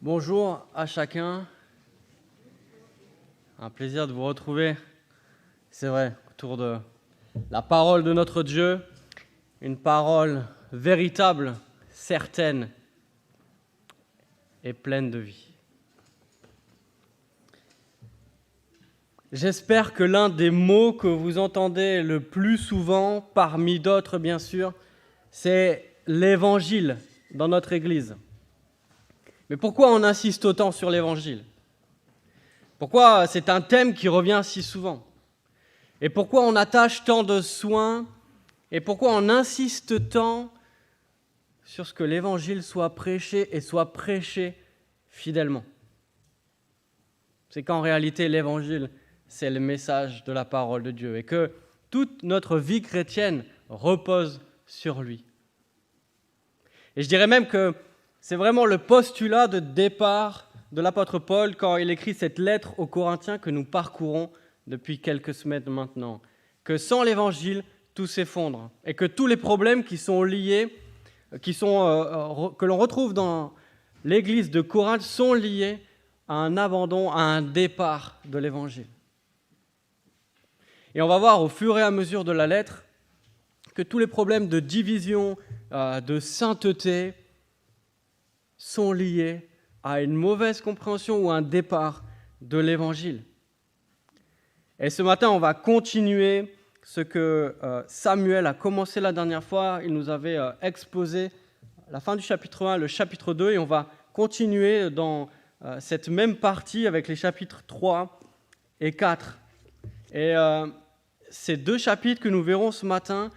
Bonjour à chacun, un plaisir de vous retrouver, c'est vrai, autour de la parole de notre Dieu, une parole véritable, certaine et pleine de vie. J'espère que l'un des mots que vous entendez le plus souvent, parmi d'autres bien sûr, c'est l'évangile dans notre Église. Mais pourquoi on insiste autant sur l'évangile ? Pourquoi c'est un thème qui revient si souvent ? Et pourquoi on attache tant de soins ? Et pourquoi on insiste tant sur ce que l'évangile soit prêché et soit prêché fidèlement ? C'est qu'en réalité, l'évangile, c'est le message de la parole de Dieu et que toute notre vie chrétienne repose sur lui. Et je dirais même que c'est vraiment le postulat de départ de l'apôtre Paul quand il écrit cette lettre aux Corinthiens que nous parcourons depuis quelques semaines maintenant. Que sans l'évangile, tout s'effondre et que tous les problèmes qui sont liés, que l'on retrouve dans l'église de Corinthe sont liés à un abandon, à un départ de l'évangile. Et on va voir au fur et à mesure de la lettre que tous les problèmes de division, de sainteté, sont liés à une mauvaise compréhension ou un départ de l'Évangile. Et ce matin, on va continuer ce que Samuel a commencé la dernière fois. Il nous avait exposé la fin du chapitre 1, le chapitre 2, et on va continuer dans cette même partie avec les chapitres 3 et 4. Et ces deux chapitres que nous verrons ce matin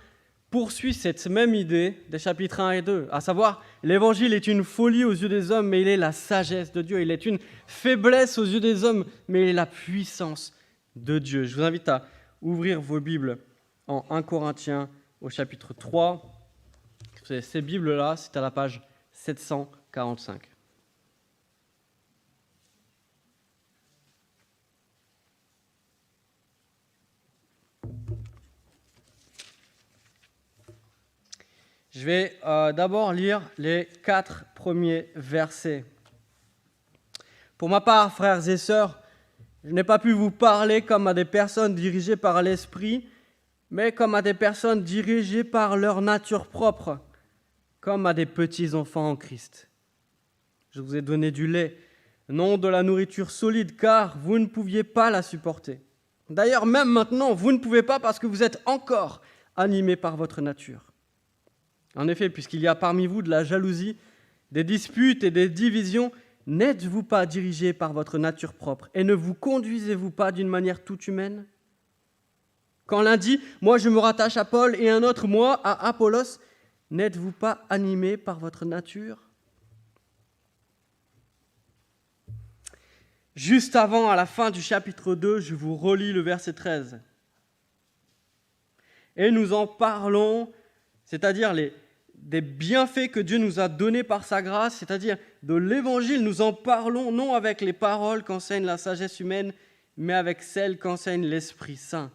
poursuit cette même idée des chapitres 1 et 2, à savoir, l'évangile est une folie aux yeux des hommes, mais il est la sagesse de Dieu. Il est une faiblesse aux yeux des hommes, mais il est la puissance de Dieu. Je vous invite à ouvrir vos Bibles en 1 Corinthiens au chapitre 3. Ces Bibles-là, c'est à la page 745. Je vais d'abord lire les 4 premiers versets. Pour ma part, frères et sœurs, je n'ai pas pu vous parler comme à des personnes dirigées par l'Esprit, mais comme à des personnes dirigées par leur nature propre, comme à des petits enfants en Christ. Je vous ai donné du lait, non de la nourriture solide, car vous ne pouviez pas la supporter. D'ailleurs, même maintenant, vous ne pouvez pas parce que vous êtes encore animés par votre nature. En effet, puisqu'il y a parmi vous de la jalousie, des disputes et des divisions, n'êtes-vous pas dirigés par votre nature propre et ne vous conduisez-vous pas d'une manière toute humaine ? Quand l'un dit « moi je me rattache à Paul » et un autre « moi à Apollos », n'êtes-vous pas animés par votre nature ? Juste avant, à la fin du chapitre 2, je vous relis le verset 13. Et nous en parlons, c'est-à-dire des bienfaits que Dieu nous a donnés par sa grâce, c'est-à-dire de l'Évangile, nous en parlons non avec les paroles qu'enseigne la sagesse humaine, mais avec celles qu'enseigne l'Esprit Saint.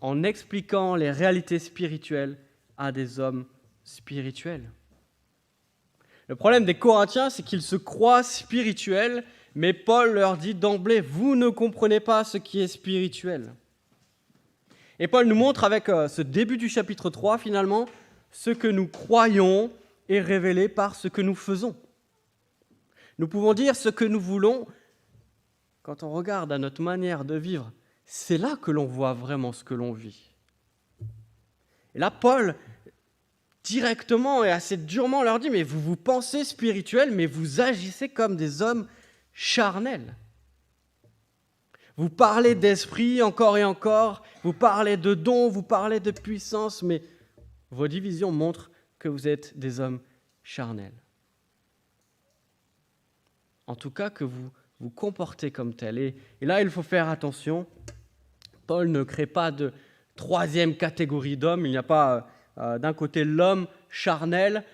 En expliquant les réalités spirituelles à des hommes spirituels. Le problème des Corinthiens, c'est qu'ils se croient spirituels, mais Paul leur dit d'emblée, vous ne comprenez pas ce qui est spirituel. Et Paul nous montre avec ce début du chapitre 3, finalement, ce que nous croyons est révélé par ce que nous faisons. Nous pouvons dire ce que nous voulons. Quand on regarde à notre manière de vivre, c'est là que l'on voit vraiment ce que l'on vit. Et là, Paul, directement et assez durement, leur dit, mais vous vous pensez spirituel, mais vous agissez comme des hommes charnels. Vous parlez d'esprit encore et encore, vous parlez de dons, vous parlez de puissance, mais vos divisions montrent que vous êtes des hommes charnels. En tout cas, que vous vous comportez comme tel. Et là, il faut faire attention. Paul ne crée pas de troisième catégorie d'hommes. Il n'y a pas d'un côté l'homme charnel,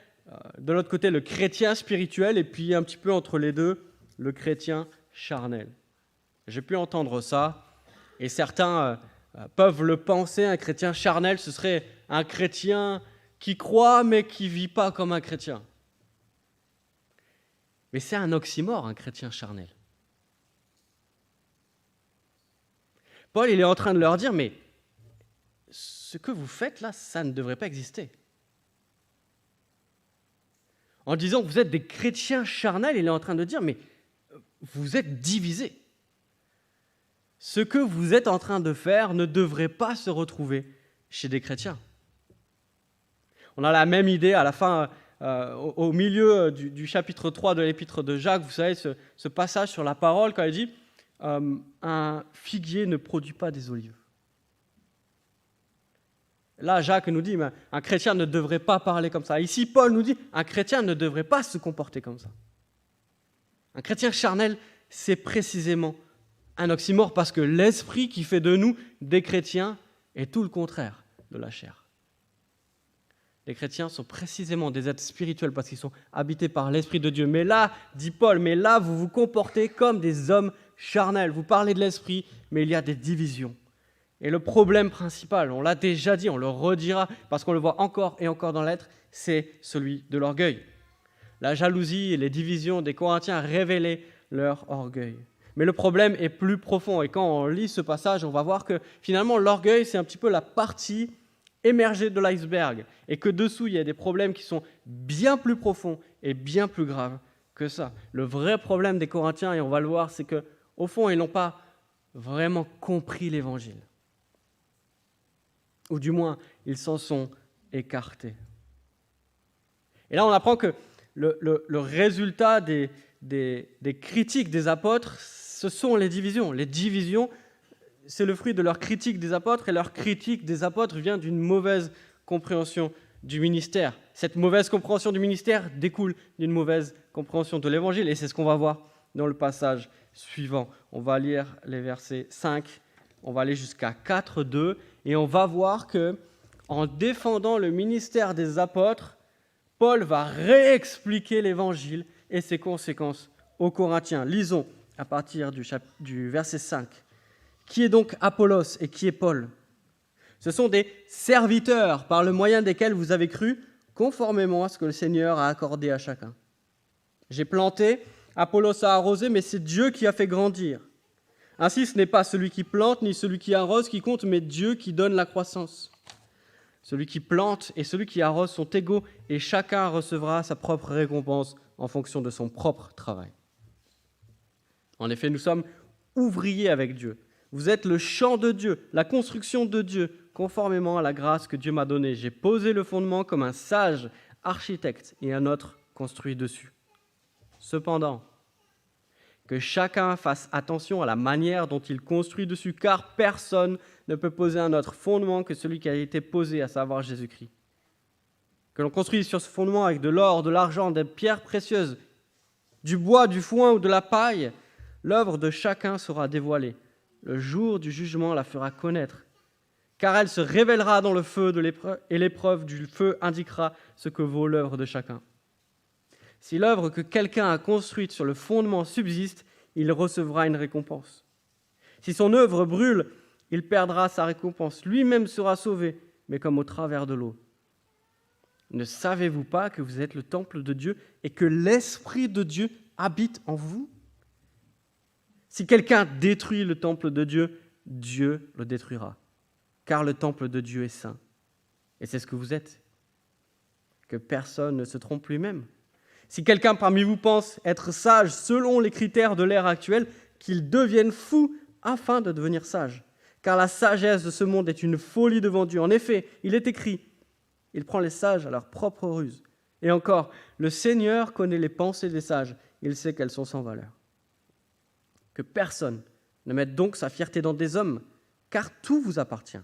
de l'autre côté le chrétien spirituel, et puis un petit peu entre les deux, le chrétien charnel. J'ai pu entendre ça, et certains peuvent le penser, un chrétien charnel, ce serait un chrétien qui croit mais qui ne vit pas comme un chrétien. Mais c'est un oxymore, un chrétien charnel. Paul, il est en train de leur dire, mais ce que vous faites là, ça ne devrait pas exister. En disant que vous êtes des chrétiens charnels, il est en train de dire, mais vous êtes divisés. Ce que vous êtes en train de faire ne devrait pas se retrouver chez des chrétiens. On a la même idée à la fin, au milieu du chapitre 3 de l'épître de Jacques, vous savez, ce passage sur la parole, quand il dit « un figuier ne produit pas des olives ». Là, Jacques nous dit « un chrétien ne devrait pas parler comme ça ». Ici, Paul nous dit « un chrétien ne devrait pas se comporter comme ça ». Un chrétien charnel, c'est précisément un oxymore parce que l'esprit qui fait de nous des chrétiens est tout le contraire de la chair. Les chrétiens sont précisément des êtres spirituels parce qu'ils sont habités par l'Esprit de Dieu. Mais là, dit Paul, mais là, vous vous comportez comme des hommes charnels. Vous parlez de l'Esprit, mais il y a des divisions. Et le problème principal, on l'a déjà dit, on le redira, parce qu'on le voit encore et encore dans la lettre, c'est celui de l'orgueil. La jalousie et les divisions des Corinthiens révélaient leur orgueil. Mais le problème est plus profond. Et quand on lit ce passage, on va voir que finalement, l'orgueil, c'est un petit peu la partie émergée de l'iceberg. Et que dessous, il y a des problèmes qui sont bien plus profonds et bien plus graves que ça. Le vrai problème des Corinthiens, et on va le voir, c'est qu'au fond, ils n'ont pas vraiment compris l'Évangile. Ou du moins, ils s'en sont écartés. Et là, on apprend que le résultat des critiques des apôtres, ce sont les divisions. Les divisions, c'est le fruit de leur critique des apôtres, et leur critique des apôtres vient d'une mauvaise compréhension du ministère. Cette mauvaise compréhension du ministère découle d'une mauvaise compréhension de l'Évangile, et c'est ce qu'on va voir dans le passage suivant. On va lire les versets 5, on va aller jusqu'à 4, 2, et on va voir que, en défendant le ministère des apôtres, Paul va réexpliquer l'Évangile et ses conséquences aux Corinthiens. Lisons à partir du verset 5. Qui est donc Apollos et qui est Paul ? Ce sont des serviteurs par le moyen desquels vous avez cru, conformément à ce que le Seigneur a accordé à chacun. J'ai planté, Apollos a arrosé, mais c'est Dieu qui a fait grandir. Ainsi, ce n'est pas celui qui plante ni celui qui arrose qui compte, mais Dieu qui donne la croissance. Celui qui plante et celui qui arrose sont égaux, et chacun recevra sa propre récompense en fonction de son propre travail. En effet, nous sommes ouvriers avec Dieu. Vous êtes le champ de Dieu, la construction de Dieu, conformément à la grâce que Dieu m'a donnée. J'ai posé le fondement comme un sage architecte et un autre construit dessus. Cependant, que chacun fasse attention à la manière dont il construit dessus, car personne ne peut poser un autre fondement que celui qui a été posé, à savoir Jésus-Christ. Que l'on construise sur ce fondement avec de l'or, de l'argent, des pierres précieuses, du bois, du foin ou de la paille, l'œuvre de chacun sera dévoilée. Le jour du jugement la fera connaître, car elle se révélera dans le feu de l'épreuve, et l'épreuve du feu indiquera ce que vaut l'œuvre de chacun. Si l'œuvre que quelqu'un a construite sur le fondement subsiste, il recevra une récompense. Si son œuvre brûle, il perdra sa récompense. Lui-même sera sauvé, mais comme au travers de l'eau. Ne savez-vous pas que vous êtes le temple de Dieu et que l'Esprit de Dieu habite en vous ? Si quelqu'un détruit le temple de Dieu, Dieu le détruira, car le temple de Dieu est saint. Et c'est ce que vous êtes. Que personne ne se trompe lui-même. Si quelqu'un parmi vous pense être sage selon les critères de l'ère actuelle, qu'il devienne fou afin de devenir sage. Car la sagesse de ce monde est une folie devant Dieu. En effet, il est écrit, il prend les sages à leur propre ruse. Et encore, le Seigneur connaît les pensées des sages, il sait qu'elles sont sans valeur. Que personne ne mette donc sa fierté dans des hommes, car tout vous appartient.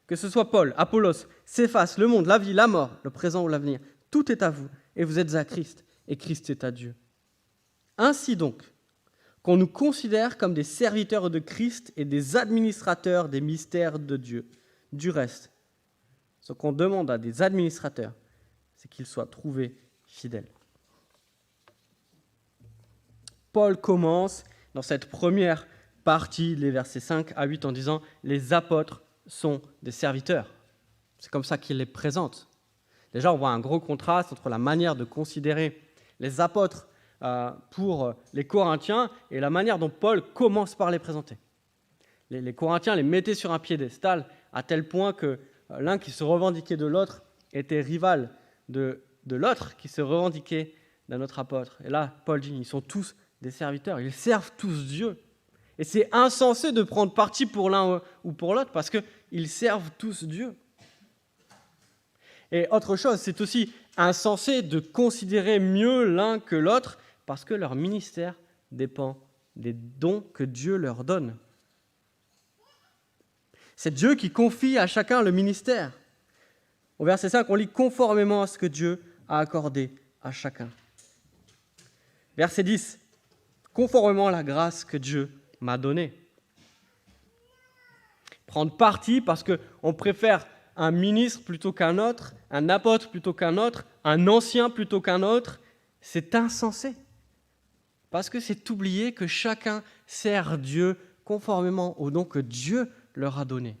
Que ce soit Paul, Apollos, Céphas, le monde, la vie, la mort, le présent ou l'avenir, tout est à vous, et vous êtes à Christ, et Christ est à Dieu. Ainsi donc, qu'on nous considère comme des serviteurs de Christ et des administrateurs des mystères de Dieu. Du reste, ce qu'on demande à des administrateurs, c'est qu'ils soient trouvés fidèles. Paul commence dans cette première partie, les versets 5 à 8, en disant « Les apôtres sont des serviteurs ». C'est comme ça qu'il les présente. Déjà, on voit un gros contraste entre la manière de considérer les apôtres pour les Corinthiens et la manière dont Paul commence par les présenter. Les Corinthiens les mettaient sur un piédestal à tel point que l'un qui se revendiquait de l'autre était rival de l'autre qui se revendiquait d'un autre apôtre. Et là, Paul dit, ils sont tous des serviteurs, ils servent tous Dieu. Et c'est insensé de prendre parti pour l'un ou pour l'autre parce qu'ils servent tous Dieu. Et autre chose, c'est aussi insensé de considérer mieux l'un que l'autre parce que leur ministère dépend des dons que Dieu leur donne. C'est Dieu qui confie à chacun le ministère. Au verset 5, on lit conformément à ce que Dieu a accordé à chacun. Verset 10, conformément à la grâce que Dieu m'a donnée. Prendre parti parce qu'on préfère un ministre plutôt qu'un autre, un apôtre plutôt qu'un autre, un ancien plutôt qu'un autre, c'est insensé. Parce que c'est oublier que chacun sert Dieu conformément au don que Dieu leur a donné.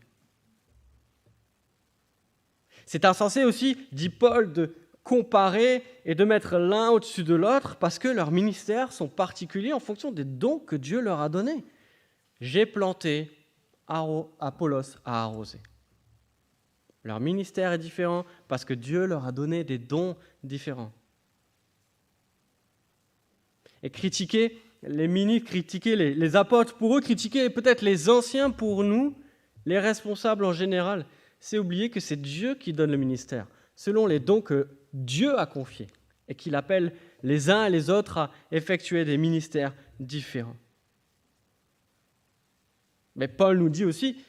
C'est insensé aussi, dit Paul, de comparer et de mettre l'un au-dessus de l'autre parce que leurs ministères sont particuliers en fonction des dons que Dieu leur a donnés. J'ai planté, Apollos a arrosé. Leur ministère est différent parce que Dieu leur a donné des dons différents. Et critiquer les ministres, critiquer les apôtres pour eux, critiquer peut-être les anciens pour nous, les responsables en général, c'est oublier que c'est Dieu qui donne le ministère, selon les dons que Dieu a confiés et qu'il appelle les uns et les autres à effectuer des ministères différents. Mais Paul nous dit aussi,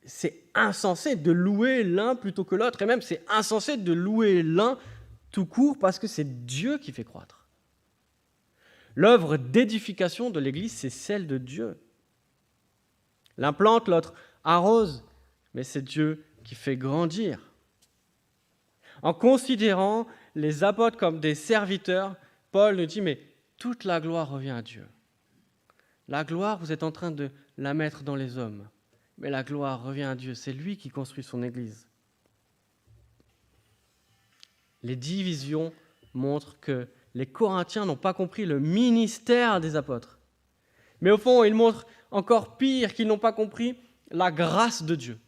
c'est insensé de louer l'un plutôt que l'autre, et même c'est insensé de louer l'un tout court parce que c'est Dieu qui fait croître. L'œuvre d'édification de l'Église, c'est celle de Dieu. L'un plante, l'autre arrose, mais c'est Dieu qui fait grandir. En considérant les apôtres comme des serviteurs, Paul nous dit, mais toute la gloire revient à Dieu. La gloire, vous êtes en train de la mettre dans les hommes, mais la gloire revient à Dieu. C'est lui qui construit son Église. Les divisions montrent que les Corinthiens n'ont pas compris le ministère des apôtres. Mais au fond, ils montrent encore pire qu'ils n'ont pas compris la grâce de Dieu.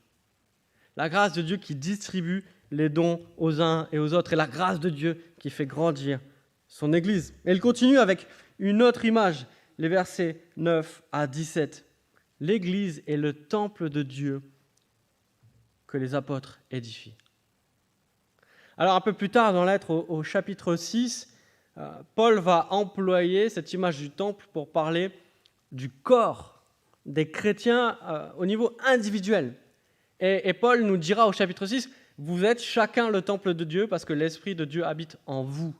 La grâce de Dieu qui distribue les dons aux uns et aux autres, et la grâce de Dieu qui fait grandir son Église. Et il continue avec une autre image, les versets 9 à 17. L'Église est le temple de Dieu que les apôtres édifient. Alors un peu plus tard, dans la lettre au chapitre 6, Paul va employer cette image du temple pour parler du corps des chrétiens au niveau individuel. Et Paul nous dira au chapitre 6, vous êtes chacun le temple de Dieu parce que l'Esprit de Dieu habite en vous.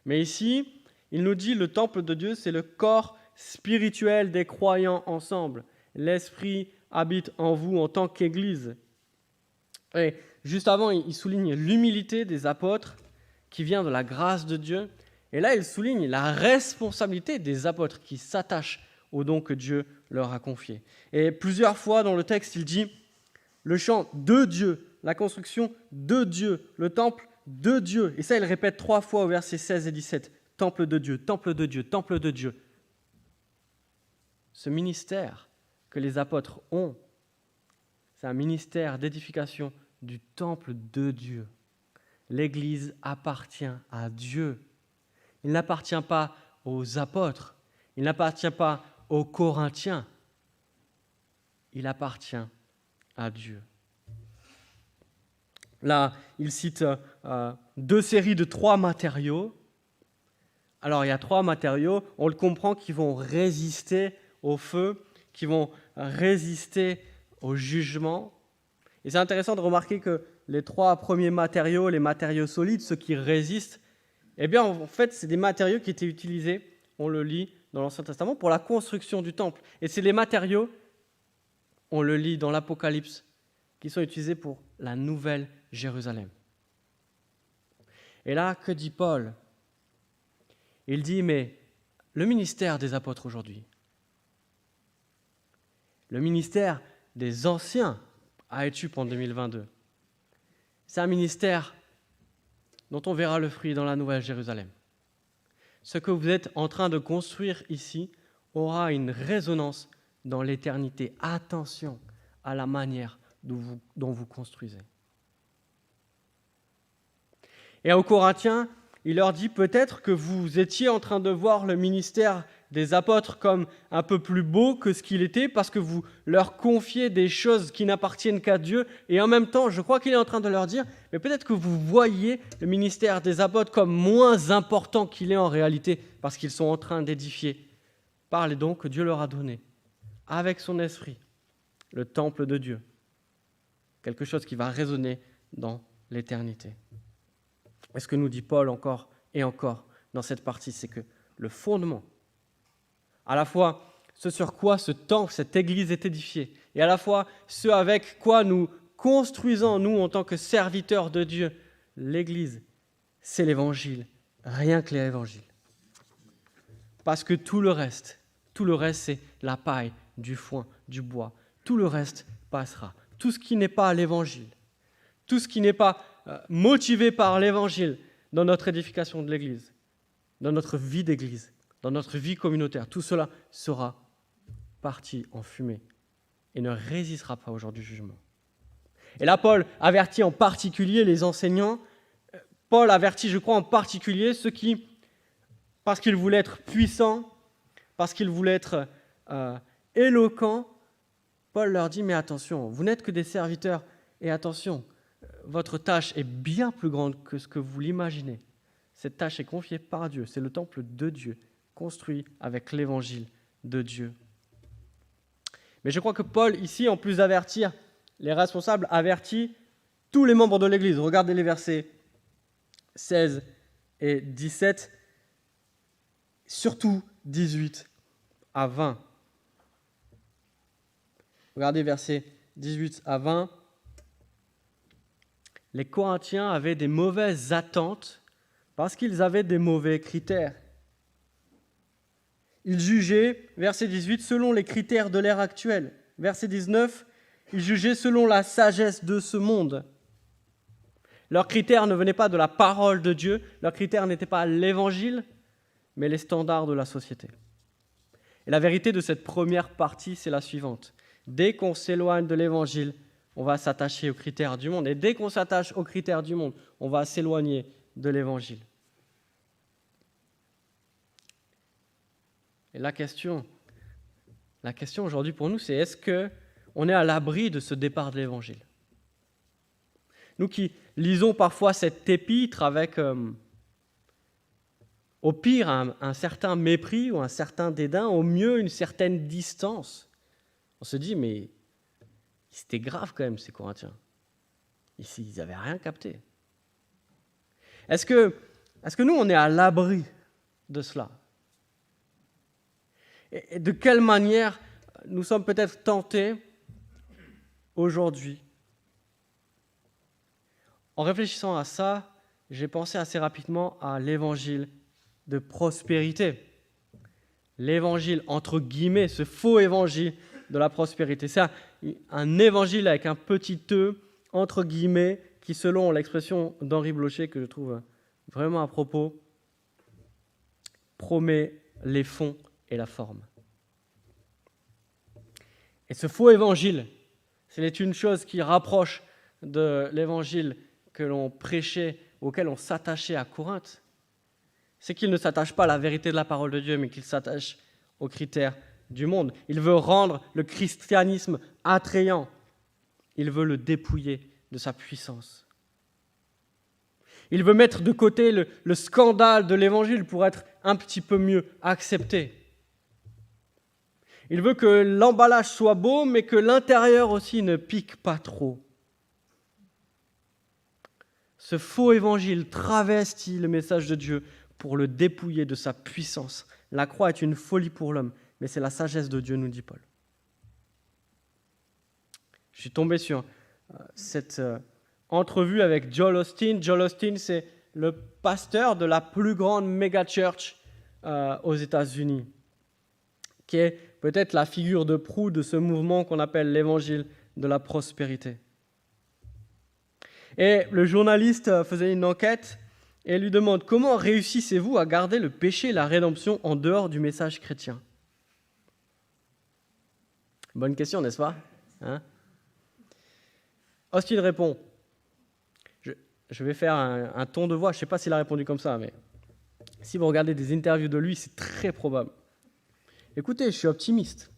Mais ici, il nous dit le temple de Dieu, c'est le corps spirituel des croyants ensemble. L'Esprit habite en vous en tant qu'Église. Et juste avant, il souligne l'humilité des apôtres qui vient de la grâce de Dieu. Et là, il souligne la responsabilité des apôtres qui s'attachent aux dons que Dieu leur a confiés. Et plusieurs fois dans le texte, il dit le chant de Dieu, la construction de Dieu, le temple de Dieu. Et ça, il le répète 3 fois au versets 16 et 17. Temple de Dieu, temple de Dieu, temple de Dieu. Ce ministère que les apôtres ont, c'est un ministère d'édification du temple de Dieu. L'Église appartient à Dieu. Il n'appartient pas aux apôtres, il n'appartient pas aux Corinthiens, il appartient à Dieu. Là, il cite 2 séries de 3 matériaux. Alors, il y a 3 matériaux, on le comprend, qui vont résister au feu, qui vont résister au jugement. Et c'est intéressant de remarquer que les 3 premiers matériaux, les matériaux solides, ceux qui résistent, eh bien, en fait, c'est des matériaux qui étaient utilisés, on le lit dans l'Ancien Testament, pour la construction du temple. Et c'est les matériaux, on le lit dans l'Apocalypse, qui sont utilisés pour la nouvelle Jérusalem. Et là, que dit Paul ? Il dit, mais le ministère des apôtres aujourd'hui, le ministère des anciens à Étup en 2022, c'est un ministère dont on verra le fruit dans la Nouvelle Jérusalem. Ce que vous êtes en train de construire ici aura une résonance dans l'éternité. Attention à la manière dont vous construisez. Et aux Corinthiens, il leur dit peut-être que vous étiez en train de voir le ministère des apôtres comme un peu plus beau que ce qu'il était parce que vous leur confiez des choses qui n'appartiennent qu'à Dieu. Et en même temps, je crois qu'il est en train de leur dire, mais peut-être que vous voyez le ministère des apôtres comme moins important qu'il est en réalité parce qu'ils sont en train d'édifier par les dons que Dieu leur a donnés, avec son esprit, le temple de Dieu. Quelque chose qui va résonner dans l'éternité. Et ce que nous dit Paul encore et encore dans cette partie, c'est que le fondement, à la fois ce sur quoi ce temple, cette église est édifiée, et à la fois ce avec quoi nous construisons, nous, en tant que serviteurs de Dieu, l'église, c'est l'évangile, rien que l'évangile. Parce que tout le reste, c'est la paille, du foin, du bois. Tout le reste passera. Tout ce qui n'est pas l'évangile, tout ce qui n'est pas motivé par l'évangile dans notre édification de l'Église, dans notre vie d'Église, dans notre vie communautaire, tout cela sera parti en fumée et ne résistera pas au jour du jugement. Et là, Paul avertit en particulier les enseignants. Paul avertit, je crois, en particulier ceux qui, parce qu'ils voulaient être puissants, parce qu'ils voulaient être éloquents, Paul leur dit, mais attention, vous n'êtes que des serviteurs, et attention, votre tâche est bien plus grande que ce que vous l'imaginez. Cette tâche est confiée par Dieu, c'est le temple de Dieu, construit avec l'évangile de Dieu. Mais je crois que Paul, ici, en plus d'avertir les responsables, avertit tous les membres de l'Église. Regardez les versets 16 et 17, surtout 18 à 20. Regardez versets 18 à 20. Les Corinthiens avaient des mauvaises attentes parce qu'ils avaient des mauvais critères. Ils jugeaient, verset 18, selon les critères de l'ère actuelle. Verset 19, ils jugeaient selon la sagesse de ce monde. Leurs critères ne venaient pas de la parole de Dieu, leurs critères n'étaient pas l'évangile, mais les standards de la société. Et la vérité de cette première partie, c'est la suivante. Dès qu'on s'éloigne de l'évangile, on va s'attacher aux critères du monde. Et dès qu'on s'attache aux critères du monde, on va s'éloigner de l'évangile. Et la question aujourd'hui pour nous, c'est est-ce qu'on est à l'abri de ce départ de l'évangile ? Nous qui lisons parfois cette épître avec, au pire, un certain mépris ou un certain dédain, au mieux, une certaine distance, on se dit, mais c'était grave quand même, ces Corinthiens. Ici, ils n'avaient rien capté. Est-ce que nous, on est à l'abri de cela ? Et de quelle manière nous sommes peut-être tentés aujourd'hui ? En réfléchissant à ça, j'ai pensé assez rapidement à l'évangile de prospérité. L'évangile, entre guillemets, ce faux évangile de la prospérité. C'est un évangile avec un petit e, entre guillemets, qui, selon l'expression d'Henri Blocher, que je trouve vraiment à propos, promet les fonds et la forme. Et ce faux évangile, c'est une chose qui rapproche de l'évangile que l'on prêchait, auquel on s'attachait à Corinthe, c'est qu'il ne s'attache pas à la vérité de la parole de Dieu, mais qu'il s'attache aux critères du monde. Il veut rendre le christianisme attrayant. Il veut le dépouiller de sa puissance. Il veut mettre de côté le scandale de l'évangile pour être un petit peu mieux accepté. Il veut que l'emballage soit beau, mais que l'intérieur aussi ne pique pas trop. Ce faux évangile travestit le message de Dieu pour le dépouiller de sa puissance. La croix est une folie pour l'homme, mais c'est la sagesse de Dieu, nous dit Paul. Je suis tombé sur cette entrevue avec Joel Osteen. Joel Osteen, c'est le pasteur de la plus grande méga-church aux États-Unis, qui est peut-être la figure de proue de ce mouvement qu'on appelle l'évangile de la prospérité. Et le journaliste faisait une enquête Et elle lui demande « Comment réussissez-vous à garder le péché et la rédemption en dehors du message chrétien ?» Bonne question, n'est-ce pas ? Austin répond, je vais faire un ton de voix, je ne sais pas s'il a répondu comme ça, mais si vous regardez des interviews de lui, c'est très probable. Écoutez, je suis optimiste.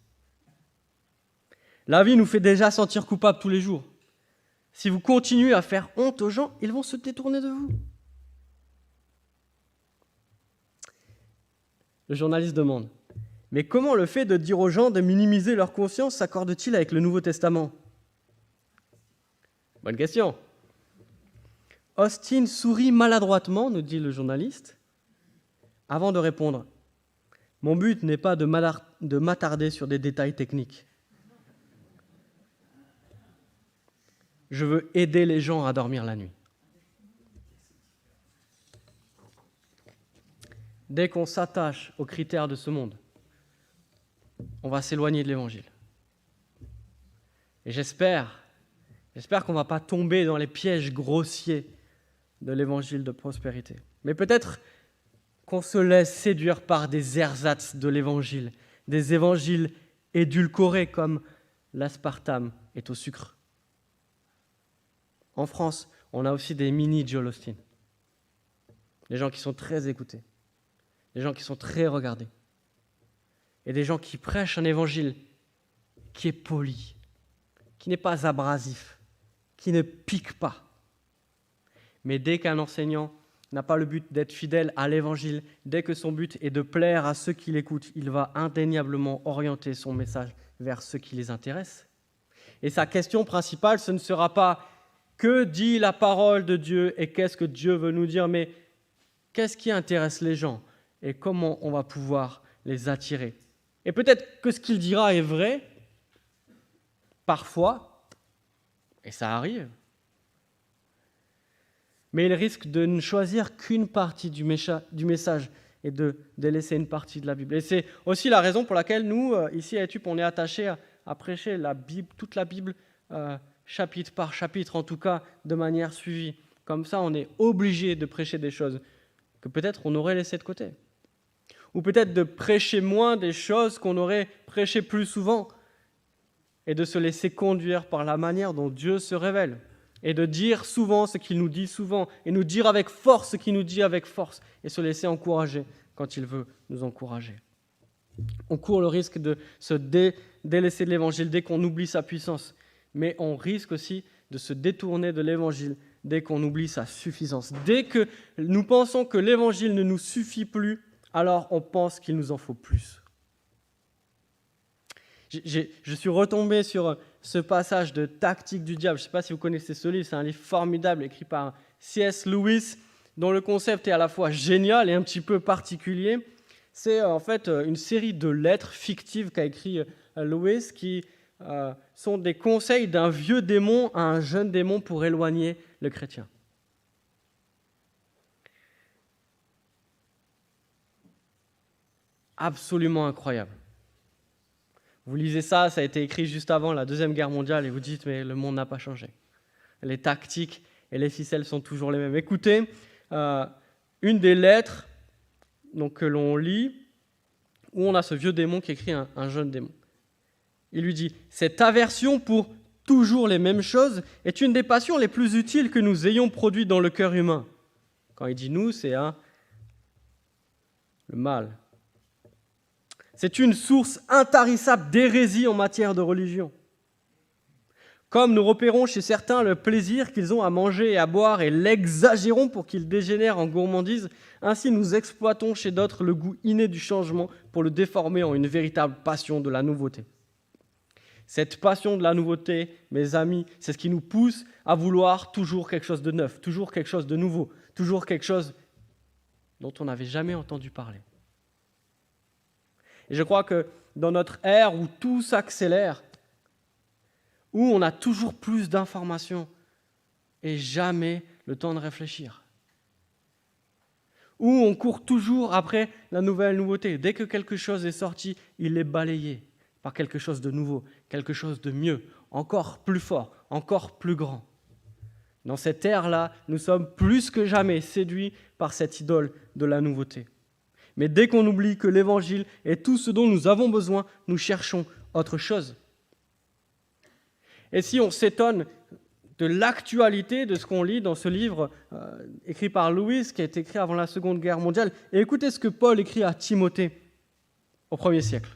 La vie nous fait déjà sentir coupables tous les jours. Si vous continuez à faire honte aux gens, ils vont se détourner de vous. Le journaliste demande, mais comment le fait de dire aux gens de minimiser leur conscience s'accorde-t-il avec le Nouveau Testament ? Bonne question. Austin sourit maladroitement, nous dit le journaliste, avant de répondre. Mon but n'est pas de m'attarder sur des détails techniques. Je veux aider les gens à dormir la nuit. Dès qu'on s'attache aux critères de ce monde, on va s'éloigner de l'Évangile. Et j'espère qu'on ne va pas tomber dans les pièges grossiers de l'Évangile de prospérité. Mais peut-être qu'on se laisse séduire par des ersatz de l'Évangile, des évangiles édulcorés comme l'aspartame est au sucre. En France, on a aussi des mini-Joel Osteen, des gens qui sont très écoutés, des gens qui sont très regardés, et des gens qui prêchent un évangile qui est poli, qui n'est pas abrasif, qui ne pique pas. Mais dès qu'un enseignant n'a pas le but d'être fidèle à l'évangile, dès que son but est de plaire à ceux qui l'écoutent, il va indéniablement orienter son message vers ceux qui les intéressent. Et sa question principale, ce ne sera pas « Que dit la parole de Dieu et qu'est-ce que Dieu veut nous dire ?» mais « Qu'est-ce qui intéresse les gens et comment on va pouvoir les attirer ?» Et peut-être que ce qu'il dira est vrai, parfois, et ça arrive, mais il risque de ne choisir qu'une partie du message et de délaisser une partie de la Bible. Et c'est aussi la raison pour laquelle nous, ici à Etup, on est attachés à prêcher la Bible, toute la Bible, chapitre par chapitre, en tout cas de manière suivie. Comme ça, on est obligé de prêcher des choses que peut-être on aurait laissées de côté. Ou peut-être de prêcher moins des choses qu'on aurait prêchées plus souvent et de se laisser conduire par la manière dont Dieu se révèle et de dire souvent ce qu'il nous dit souvent et nous dire avec force ce qu'il nous dit avec force et se laisser encourager quand il veut nous encourager. On court le risque de se délaisser de l'Évangile dès qu'on oublie sa puissance, mais on risque aussi de se détourner de l'Évangile dès qu'on oublie sa suffisance. Dès que nous pensons que l'Évangile ne nous suffit plus, alors on pense qu'il nous en faut plus. Je suis retombé sur ce passage de Tactique du diable. Je ne sais pas si vous connaissez ce livre, c'est un livre formidable écrit par C.S. Lewis, dont le concept est à la fois génial et un petit peu particulier. C'est en fait une série de lettres fictives qu'a écrit Lewis qui sont des conseils d'un vieux démon à un jeune démon pour éloigner le chrétien. Absolument incroyable. Vous lisez ça, ça a été écrit juste avant la Deuxième Guerre mondiale et vous dites mais le monde n'a pas changé. Les tactiques et les ficelles sont toujours les mêmes. Écoutez, une des lettres que l'on lit, où on a ce vieux démon qui écrit un jeune démon. Il lui dit « Cette aversion pour toujours les mêmes choses est une des passions les plus utiles que nous ayons produites dans le cœur humain. » Quand il dit « nous », c'est le mal. C'est une source intarissable d'hérésie en matière de religion. Comme nous repérons chez certains le plaisir qu'ils ont à manger et à boire et l'exagérons pour qu'ils dégénèrent en gourmandise, ainsi nous exploitons chez d'autres le goût inné du changement pour le déformer en une véritable passion de la nouveauté. Cette passion de la nouveauté, mes amis, c'est ce qui nous pousse à vouloir toujours quelque chose de neuf, toujours quelque chose de nouveau, toujours quelque chose dont on n'avait jamais entendu parler. Et je crois que dans notre ère où tout s'accélère, où on a toujours plus d'informations et jamais le temps de réfléchir, où on court toujours après la nouvelle nouveauté. Dès que quelque chose est sorti, il est balayé par quelque chose de nouveau, quelque chose de mieux, encore plus fort, encore plus grand. Dans cette ère-là, nous sommes plus que jamais séduits par cette idole de la nouveauté. Mais dès qu'on oublie que l'Évangile est tout ce dont nous avons besoin, nous cherchons autre chose. Et si on s'étonne de l'actualité de ce qu'on lit dans ce livre écrit par Louis, qui a été écrit avant la Seconde Guerre mondiale, et écoutez ce que Paul écrit à Timothée au 1er siècle.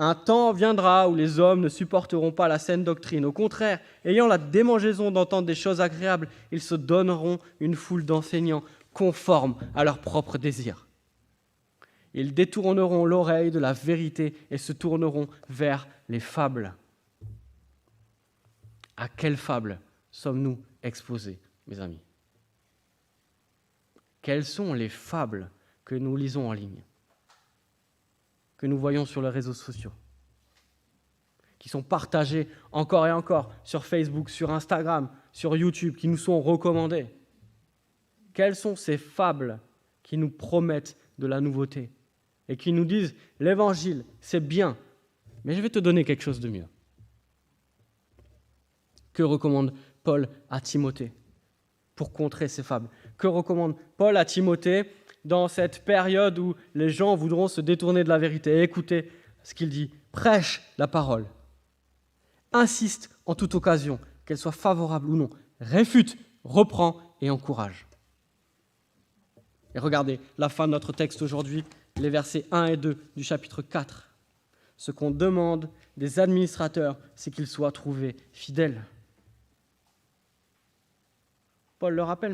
Un temps viendra où les hommes ne supporteront pas la saine doctrine. Au contraire, ayant la démangeaison d'entendre des choses agréables, ils se donneront une foule d'enseignants conformes à leurs propres désirs. Ils détourneront l'oreille de la vérité et se tourneront vers les fables. À quelles fables sommes-nous exposés, mes amis? Quelles sont les fables que nous lisons en ligne, que nous voyons sur les réseaux sociaux, qui sont partagées encore et encore sur Facebook, sur Instagram, sur YouTube, qui nous sont recommandées? Quelles sont ces fables qui nous promettent de la nouveauté et qui nous disent « l'Évangile, c'est bien, mais je vais te donner quelque chose de mieux ». Que recommande Paul à Timothée pour contrer ces fables? Que recommande Paul à Timothée dans cette période où les gens voudront se détourner de la vérité? Écoutez ce qu'il dit. Prêche la parole. Insiste en toute occasion, qu'elle soit favorable ou non. Réfute, reprend et encourage. Et regardez la fin de notre texte aujourd'hui, les versets 1 et 2 du chapitre 4. Ce qu'on demande des administrateurs, c'est qu'ils soient trouvés fidèles. Paul le rappelle,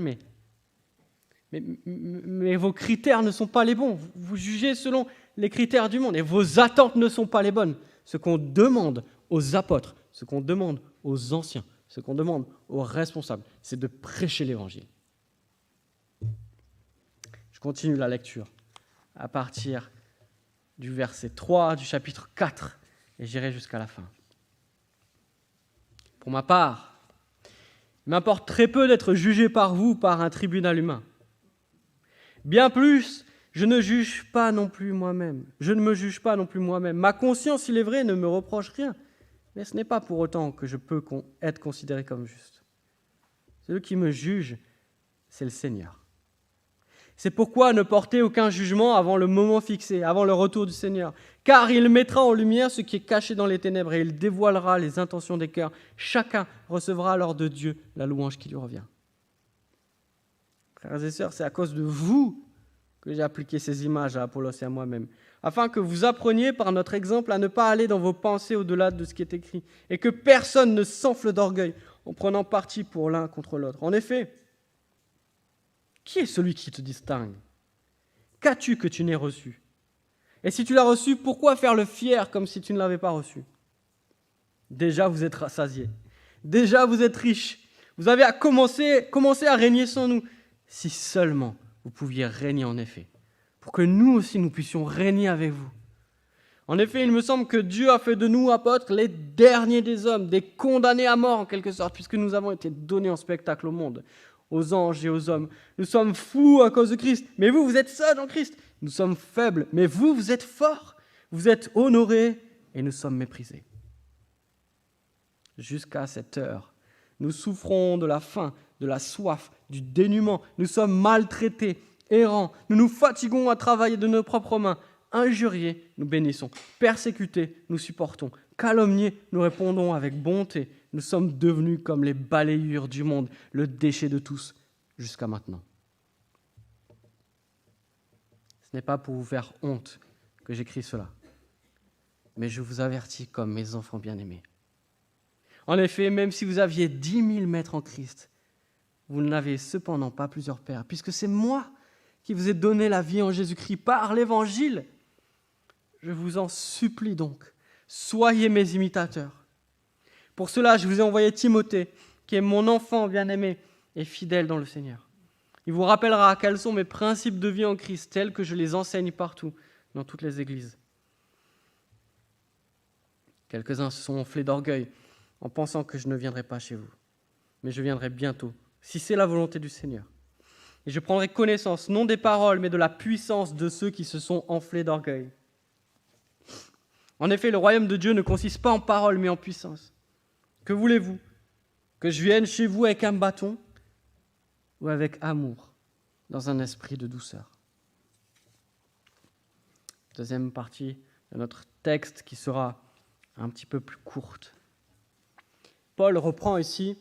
mais vos critères ne sont pas les bons. Vous jugez selon les critères du monde et vos attentes ne sont pas les bonnes. Ce qu'on demande aux apôtres, ce qu'on demande aux anciens, ce qu'on demande aux responsables, c'est de prêcher l'Évangile. Je continue la lecture à partir du verset 3 du chapitre 4 et j'irai jusqu'à la fin. Pour ma part, il m'importe très peu d'être jugé par vous par un tribunal humain. Bien plus, je ne me juge pas non plus moi-même. Ma conscience, il est vrai, ne me reproche rien, mais ce n'est pas pour autant que je peux être considéré comme juste. Celui qui me juge, c'est le Seigneur. C'est pourquoi ne portez aucun jugement avant le moment fixé, avant le retour du Seigneur. Car il mettra en lumière ce qui est caché dans les ténèbres et il dévoilera les intentions des cœurs. Chacun recevra alors de Dieu la louange qui lui revient. Frères et sœurs, c'est à cause de vous que j'ai appliqué ces images à Apollos et à moi-même, afin que vous appreniez par notre exemple à ne pas aller dans vos pensées au-delà de ce qui est écrit, et que personne ne s'enfle d'orgueil en prenant parti pour l'un contre l'autre. En effet, qui est celui qui te distingue? Qu'as-tu que tu n'aies reçu? Et si tu l'as reçu, pourquoi faire le fier comme si tu ne l'avais pas reçu? Déjà, vous êtes rassasiés. Déjà, vous êtes riches. Vous avez commencé à régner sans nous. Si seulement vous pouviez régner en effet, pour que nous aussi, nous puissions régner avec vous. En effet, il me semble que Dieu a fait de nous, apôtres, les derniers des hommes, des condamnés à mort en quelque sorte, puisque nous avons été donnés en spectacle au monde, aux anges et aux hommes. Nous sommes fous à cause de Christ, mais vous, vous êtes sages en Christ. Nous sommes faibles, mais vous, vous êtes forts. Vous êtes honorés et nous sommes méprisés. Jusqu'à cette heure, nous souffrons de la faim, de la soif, du dénuement. Nous sommes maltraités, errants. Nous nous fatiguons à travailler de nos propres mains. Injuriés, nous bénissons. Persécutés, nous supportons. Calomniés, nous répondons avec bonté. Nous sommes devenus comme les balayures du monde, le déchet de tous, jusqu'à maintenant. Ce n'est pas pour vous faire honte que j'écris cela, mais je vous avertis comme mes enfants bien-aimés. En effet, même si vous aviez 10 000 maîtres en Christ, vous n'avez cependant pas plusieurs pères, puisque c'est moi qui vous ai donné la vie en Jésus-Christ par l'Évangile. Je vous en supplie donc, soyez mes imitateurs. Pour cela, je vous ai envoyé Timothée, qui est mon enfant bien-aimé et fidèle dans le Seigneur. Il vous rappellera quels sont mes principes de vie en Christ, tels que je les enseigne partout, dans toutes les églises. Quelques-uns se sont enflés d'orgueil en pensant que je ne viendrai pas chez vous. Mais je viendrai bientôt, si c'est la volonté du Seigneur. Et je prendrai connaissance, non des paroles, mais de la puissance de ceux qui se sont enflés d'orgueil. En effet, le royaume de Dieu ne consiste pas en paroles, mais en puissance. Que voulez-vous? Que je vienne chez vous avec un bâton? ou avec amour, dans un esprit de douceur. Deuxième partie de notre texte qui sera un petit peu plus courte. Paul reprend ici,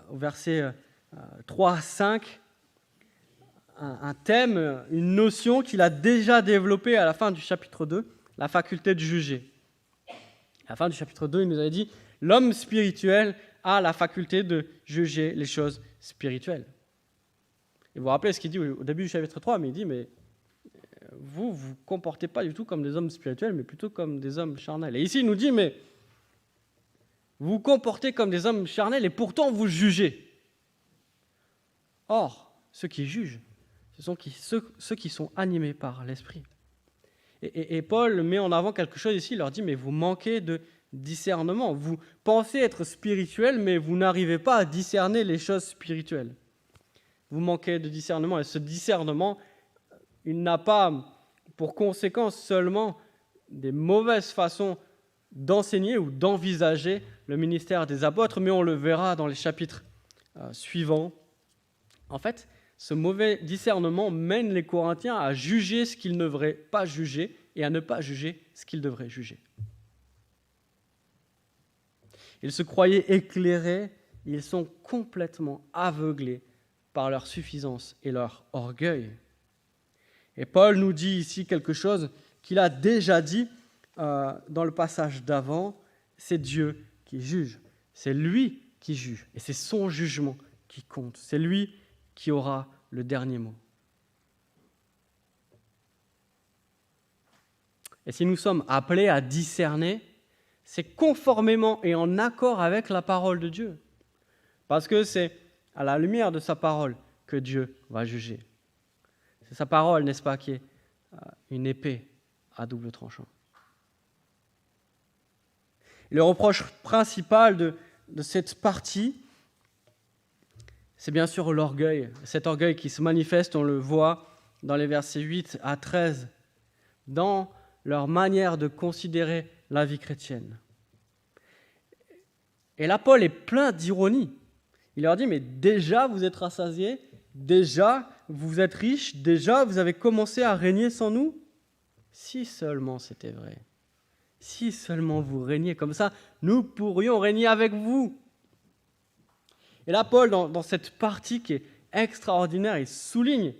au verset 3 à 5, un thème, une notion qu'il a déjà développée à la fin du chapitre 2, la faculté de juger. À la fin du chapitre 2, il nous avait dit « L'homme spirituel a la faculté de juger les choses spirituelles. » Et vous vous rappelez ce qu'il dit au début du chapitre 3, mais il dit « Mais vous vous comportez pas du tout comme des hommes spirituels, mais plutôt comme des hommes charnels. » Et ici, il nous dit « Mais vous vous comportez comme des hommes charnels et pourtant vous jugez. » Or, ceux qui jugent, ce sont ceux qui sont animés par l'Esprit. Et Paul met en avant quelque chose ici, il leur dit, mais vous manquez de discernement. Vous pensez être spirituel, mais vous n'arrivez pas à discerner les choses spirituelles. Vous manquez de discernement. Et ce discernement, il n'a pas pour conséquence seulement des mauvaises façons d'enseigner ou d'envisager le ministère des apôtres, mais on le verra dans les chapitres suivants. En fait, ce mauvais discernement mène les Corinthiens à juger ce qu'ils ne devraient pas juger et à ne pas juger ce qu'ils devraient juger. Ils se croyaient éclairés, ils sont complètement aveuglés par leur suffisance et leur orgueil. Et Paul nous dit ici quelque chose qu'il a déjà dit dans le passage d'avant, c'est Dieu qui juge, c'est lui qui juge et c'est son jugement qui compte, c'est lui qui aura le dernier mot. Et si nous sommes appelés à discerner, c'est conformément et en accord avec la parole de Dieu. Parce que c'est à la lumière de sa parole que Dieu va juger. C'est sa parole, n'est-ce pas, qui est une épée à double tranchant. Et le reproche principal de cette partie, c'est bien sûr l'orgueil. Cet orgueil qui se manifeste, on le voit dans les versets 8 à 13, dans leur manière de considérer la vie chrétienne. Et là, Paul est plein d'ironie. Il leur dit, mais déjà vous êtes rassasiés, déjà vous êtes riches, déjà vous avez commencé à régner sans nous. Si seulement c'était vrai, si seulement vous régniez comme ça, nous pourrions régner avec vous. Et là, Paul, dans cette partie qui est extraordinaire, il souligne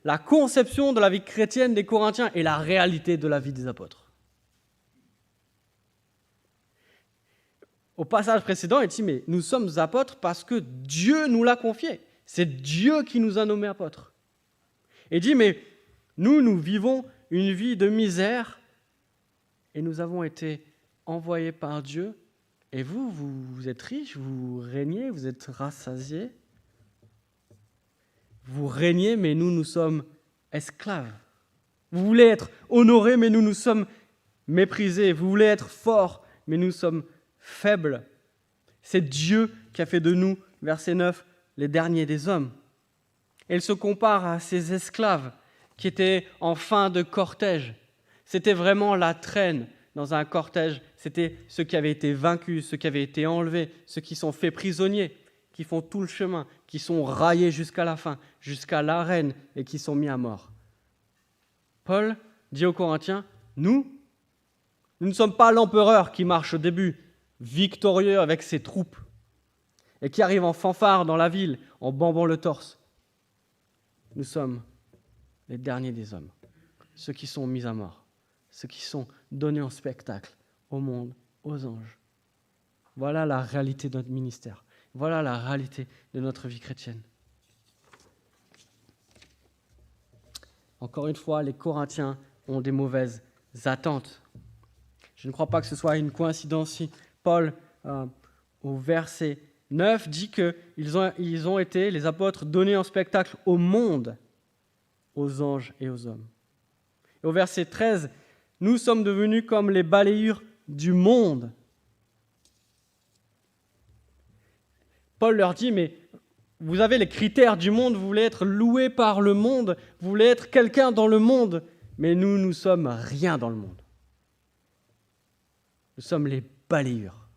la conception de la vie chrétienne des Corinthiens et la réalité de la vie des apôtres. Au passage précédent, il dit, mais nous sommes apôtres parce que Dieu nous l'a confié. C'est Dieu qui nous a nommés apôtres. Et il dit, mais nous vivons une vie de misère et nous avons été envoyés par Dieu. Et vous êtes riches, vous régnez, vous êtes rassasiés. Vous régnez, mais nous sommes esclaves. Vous voulez être honorés, mais nous sommes méprisés. Vous voulez être forts, mais nous sommes faibles. C'est Dieu qui a fait de nous, verset 9, les derniers des hommes. Et il se compare à ces esclaves qui étaient en fin de cortège. C'était vraiment la traîne dans un cortège. C'était ceux qui avaient été vaincus, ceux qui avaient été enlevés, ceux qui sont faits prisonniers, qui font tout le chemin, qui sont raillés jusqu'à la fin, jusqu'à l'arène et qui sont mis à mort. Paul dit aux Corinthiens, nous ne sommes pas l'empereur qui marche au début, victorieux avec ses troupes, et qui arrive en fanfare dans la ville, en bambant le torse. Nous sommes les derniers des hommes, ceux qui sont mis à mort, ceux qui sont donnés en spectacle au monde, aux anges. Voilà la réalité de notre ministère. Voilà la réalité de notre vie chrétienne. Encore une fois, les Corinthiens ont des mauvaises attentes. Je ne crois pas que ce soit une coïncidence si Paul, au verset 9, dit qu'ils ont été, les apôtres, donnés en spectacle au monde, aux anges et aux hommes. Et au verset 13, nous sommes devenus comme les balayures du monde. Paul leur dit, mais vous avez les critères du monde, vous voulez être loué par le monde, vous voulez être quelqu'un dans le monde, mais nous sommes rien dans le monde. Nous sommes les balayures.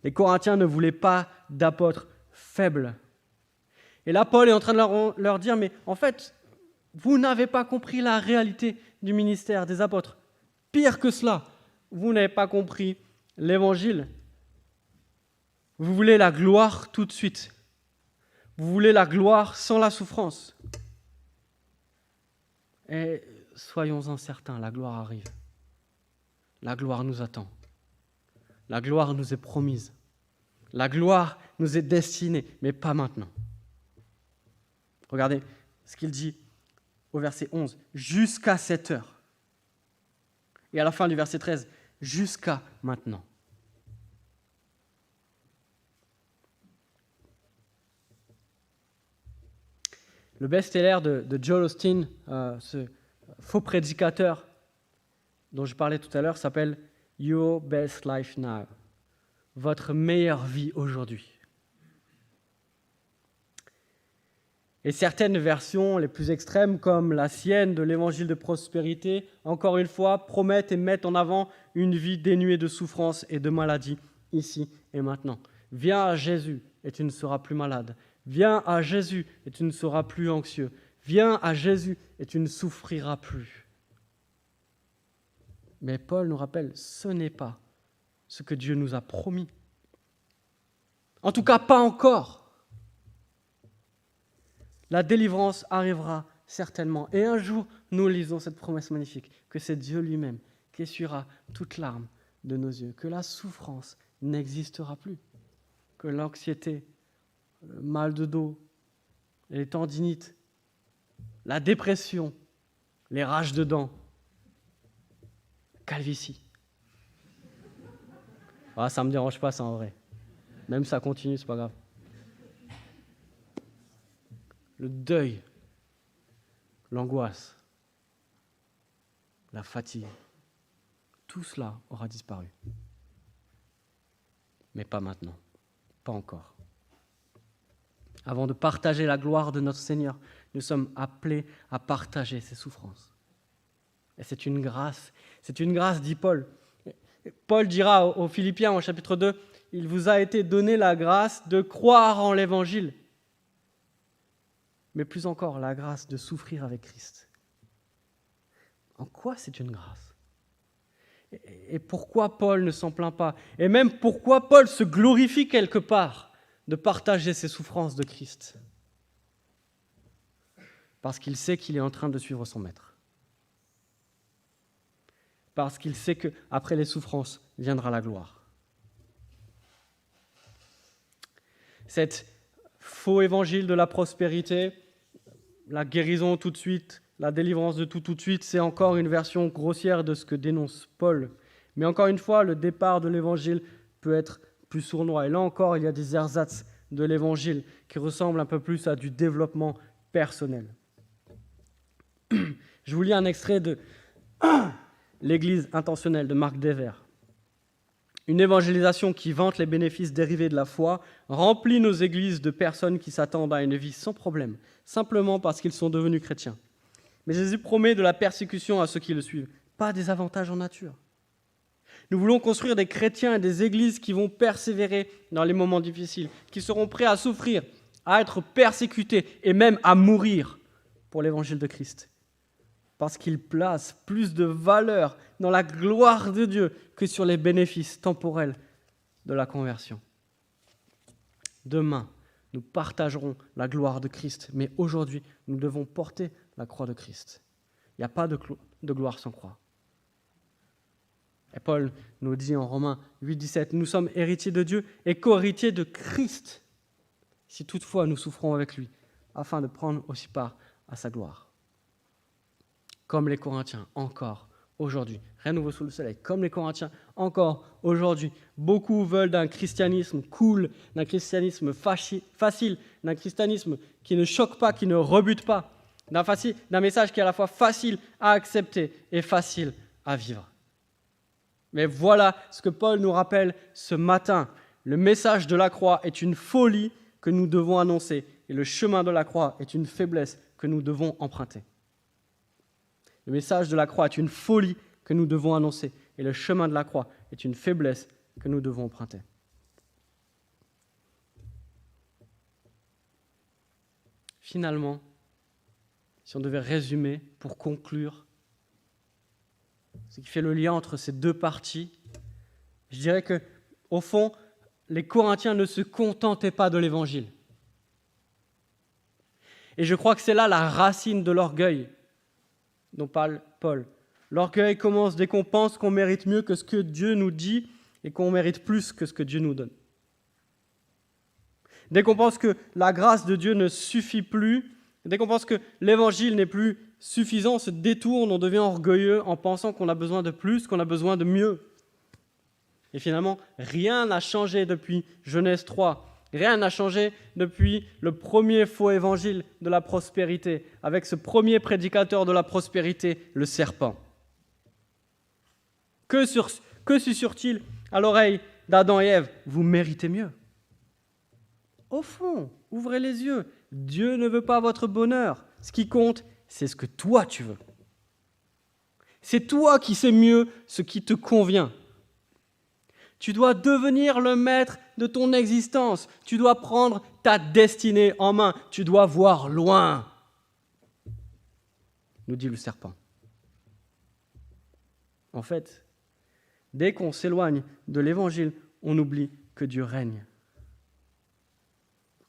Les Corinthiens ne voulaient pas d'apôtres faibles. Et là, Paul est en train de leur dire, mais en fait, vous n'avez pas compris la réalité du ministère des apôtres. Pire que cela, vous n'avez pas compris l'évangile. Vous voulez la gloire tout de suite. Vous voulez la gloire sans la souffrance. Et soyons-en certains, la gloire arrive. La gloire nous attend. La gloire nous est promise. La gloire nous est destinée, mais pas maintenant. Regardez ce qu'il dit au verset 11. Jusqu'à cette heure. Et à la fin du verset 13. Jusqu'à maintenant. Le best-seller de Joel Osteen, ce faux prédicateur dont je parlais tout à l'heure, s'appelle « Your Best Life Now », votre meilleure vie aujourd'hui. Et certaines versions les plus extrêmes, comme la sienne de l'évangile de prospérité, encore une fois, promettent et mettent en avant une vie dénuée de souffrance et de maladie, ici et maintenant. Viens à Jésus et tu ne seras plus malade. Viens à Jésus et tu ne seras plus anxieux. Viens à Jésus et tu ne souffriras plus. Mais Paul nous rappelle, ce n'est pas ce que Dieu nous a promis. En tout cas, pas encore. La délivrance arrivera certainement. Et un jour, nous lisons cette promesse magnifique, que c'est Dieu lui-même qui essuiera toute larme de nos yeux, que la souffrance n'existera plus, que l'anxiété, le mal de dos, les tendinites, la dépression, les rages de dents, calvitie. Ah, ça ne me dérange pas, ça en vrai. Même ça continue, c'est pas grave. Le deuil, l'angoisse, la fatigue, tout cela aura disparu. Mais pas maintenant, pas encore. Avant de partager la gloire de notre Seigneur, nous sommes appelés à partager ses souffrances. Et c'est une grâce, dit Paul. Paul dira aux Philippiens au chapitre 2, « Il vous a été donné la grâce de croire en l'Évangile. » Mais plus encore, la grâce de souffrir avec Christ. En quoi c'est une grâce ? Et pourquoi Paul ne s'en plaint pas ? Et même pourquoi Paul se glorifie quelque part de partager ses souffrances de Christ ? Parce qu'il sait qu'il est en train de suivre son maître. Parce qu'il sait qu'après les souffrances viendra la gloire. Cet faux évangile de la prospérité, la guérison tout de suite, la délivrance de tout de suite, c'est encore une version grossière de ce que dénonce Paul. Mais encore une fois, le départ de l'évangile peut être plus sournois. Et là encore, il y a des ersatz de l'évangile qui ressemblent un peu plus à du développement personnel. Je vous lis un extrait de l'Église intentionnelle de Marc Dever. Une évangélisation qui vante les bénéfices dérivés de la foi remplit nos églises de personnes qui s'attendent à une vie sans problème, simplement parce qu'ils sont devenus chrétiens. Mais Jésus promet de la persécution à ceux qui le suivent, pas des avantages en nature. Nous voulons construire des chrétiens et des églises qui vont persévérer dans les moments difficiles, qui seront prêts à souffrir, à être persécutés et même à mourir pour l'évangile de Christ. Parce qu'il place plus de valeur dans la gloire de Dieu que sur les bénéfices temporels de la conversion. Demain, nous partagerons la gloire de Christ, mais aujourd'hui, nous devons porter la croix de Christ. Il n'y a pas de gloire sans croix. Et Paul nous dit en Romains 8,17, « Nous sommes héritiers de Dieu et co-héritiers de Christ, si toutefois nous souffrons avec lui, afin de prendre aussi part à sa gloire. » Comme les Corinthiens, encore aujourd'hui, rien de nouveau sous le soleil, comme les Corinthiens, encore aujourd'hui, beaucoup veulent d'un christianisme cool, d'un christianisme facile, d'un christianisme qui ne choque pas, qui ne rebute pas, d'un message qui est à la fois facile à accepter et facile à vivre. Mais voilà ce que Paul nous rappelle ce matin. Le message de la croix est une folie que nous devons annoncer et le chemin de la croix est une faiblesse que nous devons emprunter. Le message de la croix est une folie que nous devons annoncer et le chemin de la croix est une faiblesse que nous devons emprunter. finalement, si on devait résumer pour conclure, ce qui fait le lien entre ces deux parties, je dirais que, au fond, les Corinthiens ne se contentaient pas de l'Évangile. Et je crois que c'est là la racine de l'orgueil dont parle Paul. L'orgueil commence dès qu'on pense qu'on mérite mieux que ce que Dieu nous dit et qu'on mérite plus que ce que Dieu nous donne. Dès qu'on pense que la grâce de Dieu ne suffit plus, dès qu'on pense que l'Évangile n'est plus suffisant, on se détourne, on devient orgueilleux en pensant qu'on a besoin de plus, qu'on a besoin de mieux. Et finalement, rien n'a changé depuis Genèse 3. Rien n'a changé depuis le premier faux évangile de la prospérité, avec ce premier prédicateur de la prospérité, le serpent. Que susurre-t-il à l'oreille d'Adam et Ève ? Vous méritez mieux. Au fond, ouvrez les yeux. Dieu ne veut pas votre bonheur. Ce qui compte, c'est ce que toi tu veux. C'est toi qui sais mieux ce qui te convient. Tu dois devenir le maître de ton existence. Tu dois prendre ta destinée en main. Tu dois voir loin, nous dit le serpent. En fait, dès qu'on s'éloigne de l'Évangile, on oublie que Dieu règne.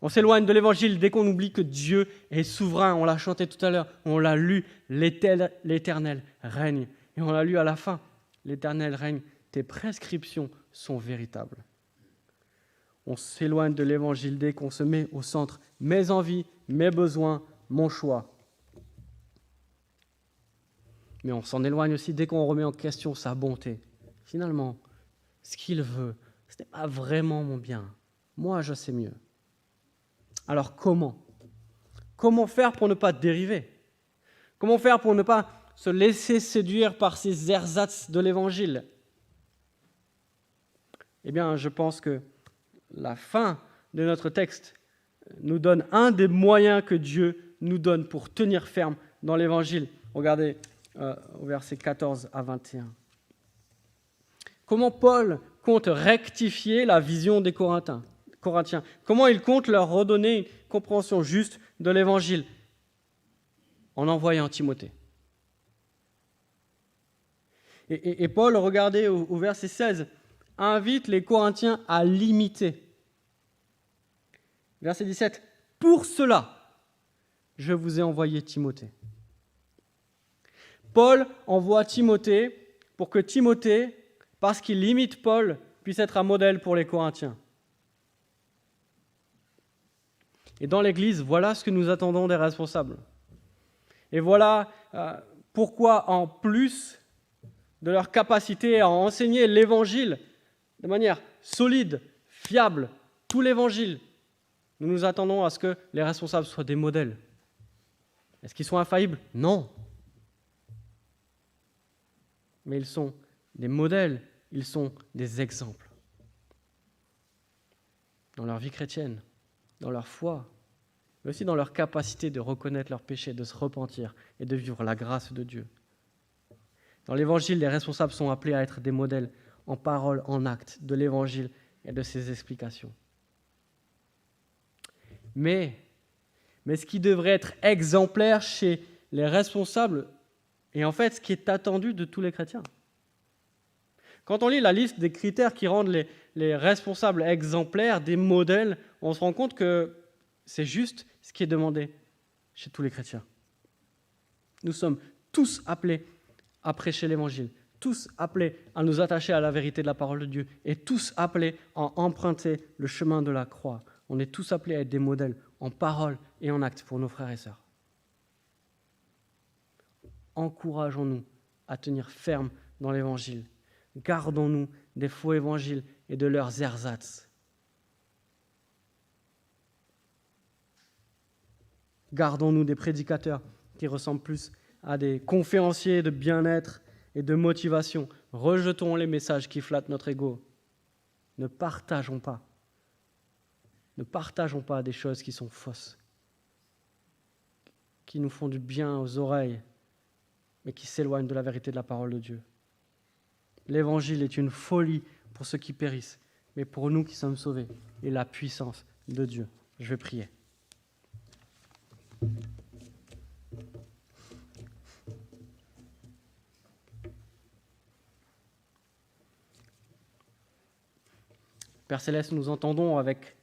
On s'éloigne de l'Évangile dès qu'on oublie que Dieu est souverain. On l'a chanté tout à l'heure, on l'a lu, l'Éternel règne. Et on l'a lu à la fin, l'Éternel règne, tes prescriptions sont véritables. On s'éloigne de l'Évangile dès qu'on se met au centre. Mes envies, mes besoins, mon choix. Mais on s'en éloigne aussi dès qu'on remet en question sa bonté. Finalement, ce qu'il veut, ce n'est pas vraiment mon bien. Moi, je sais mieux. Alors comment ? Comment faire pour ne pas dériver ? Comment faire pour ne pas se laisser séduire par ces ersatz de l'Évangile ? Eh bien, je pense que la fin de notre texte nous donne un des moyens que Dieu nous donne pour tenir ferme dans l'Évangile. Regardez au verset 14 à 21. Comment Paul compte rectifier la vision des Corinthiens ? Comment il compte leur redonner une compréhension juste de l'Évangile ? En envoyant Timothée. Et Paul, regardez au verset 16, invite les Corinthiens à l'imiter. Verset 17, « Pour cela, je vous ai envoyé Timothée. » Paul envoie Timothée pour que Timothée, parce qu'il imite Paul, puisse être un modèle pour les Corinthiens. Et dans l'Église, voilà ce que nous attendons des responsables. Et voilà pourquoi, en plus de leur capacité à enseigner l'Évangile de manière solide, fiable, tout l'Évangile, nous nous attendons à ce que les responsables soient des modèles. Est-ce qu'ils sont infaillibles ? Non. Mais ils sont des modèles, ils sont des exemples. Dans leur vie chrétienne, dans leur foi, mais aussi dans leur capacité de reconnaître leurs péchés, de se repentir et de vivre la grâce de Dieu. Dans l'Évangile, les responsables sont appelés à être des modèles en parole, en acte, de l'Évangile et de ses explications. Mais ce qui devrait être exemplaire chez les responsables, et en fait ce qui est attendu de tous les chrétiens. Quand on lit la liste des critères qui rendent les responsables exemplaires, des modèles, on se rend compte que c'est juste ce qui est demandé chez tous les chrétiens. Nous sommes tous appelés à prêcher l'Évangile, tous appelés à nous attacher à la vérité de la parole de Dieu et tous appelés à emprunter le chemin de la croix. On est tous appelés à être des modèles en parole et en acte pour nos frères et sœurs. Encourageons-nous à tenir ferme dans l'Évangile. Gardons-nous des faux évangiles et de leurs ersatz. Gardons-nous des prédicateurs qui ressemblent plus à des conférenciers de bien-être et de motivation. Rejetons les messages qui flattent notre ego. Ne partageons pas des choses qui sont fausses, qui nous font du bien aux oreilles, mais qui s'éloignent de la vérité de la parole de Dieu. L'Évangile est une folie pour ceux qui périssent, mais pour nous qui sommes sauvés, et la puissance de Dieu. Je vais prier. Père Céleste, nous entendons avec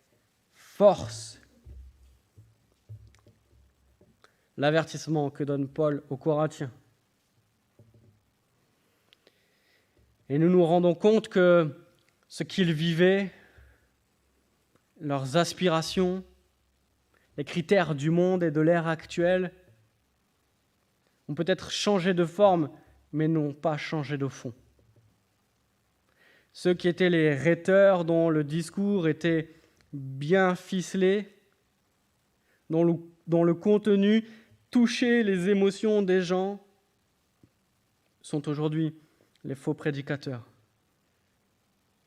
force l'avertissement que donne Paul aux Corinthiens. Et nous nous rendons compte que ce qu'ils vivaient, leurs aspirations, les critères du monde et de l'ère actuelle ont peut-être changé de forme, mais n'ont pas changé de fond. Ceux qui étaient les rhéteurs, dont le discours était bien ficelé, dont le contenu touchait les émotions des gens, sont aujourd'hui les faux prédicateurs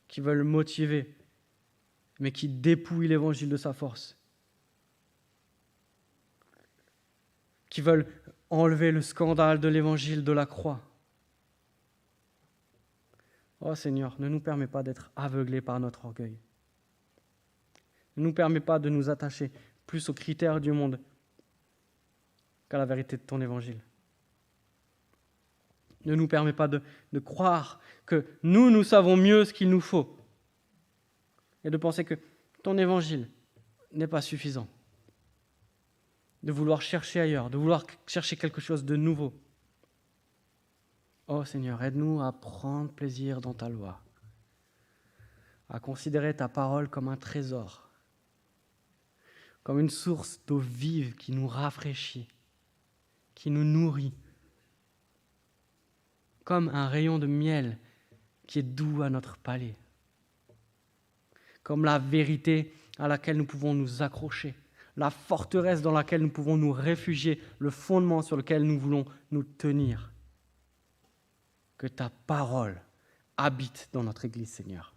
qui veulent motiver, mais qui dépouillent l'Évangile de sa force, qui veulent enlever le scandale de l'Évangile de la croix. Oh Seigneur, ne nous permets pas d'être aveuglés par notre orgueil. Ne nous permets pas de nous attacher plus aux critères du monde qu'à la vérité de ton Évangile. Ne nous permets pas de croire que nous savons mieux ce qu'il nous faut et de penser que ton Évangile n'est pas suffisant. De vouloir chercher ailleurs, de vouloir chercher quelque chose de nouveau. Oh Seigneur, aide-nous à prendre plaisir dans ta loi, à considérer ta parole comme un trésor, comme une source d'eau vive qui nous rafraîchit, qui nous nourrit, comme un rayon de miel qui est doux à notre palais, comme la vérité à laquelle nous pouvons nous accrocher, la forteresse dans laquelle nous pouvons nous réfugier, le fondement sur lequel nous voulons nous tenir. Que ta parole habite dans notre Église, Seigneur.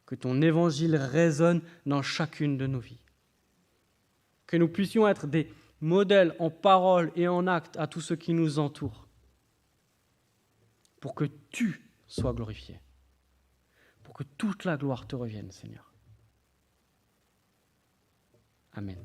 Que ton Évangile résonne dans chacune de nos vies. Que nous puissions être des modèles en parole et en acte à tous ceux qui nous entourent. Pour que tu sois glorifié. Pour que toute la gloire te revienne, Seigneur. Amen.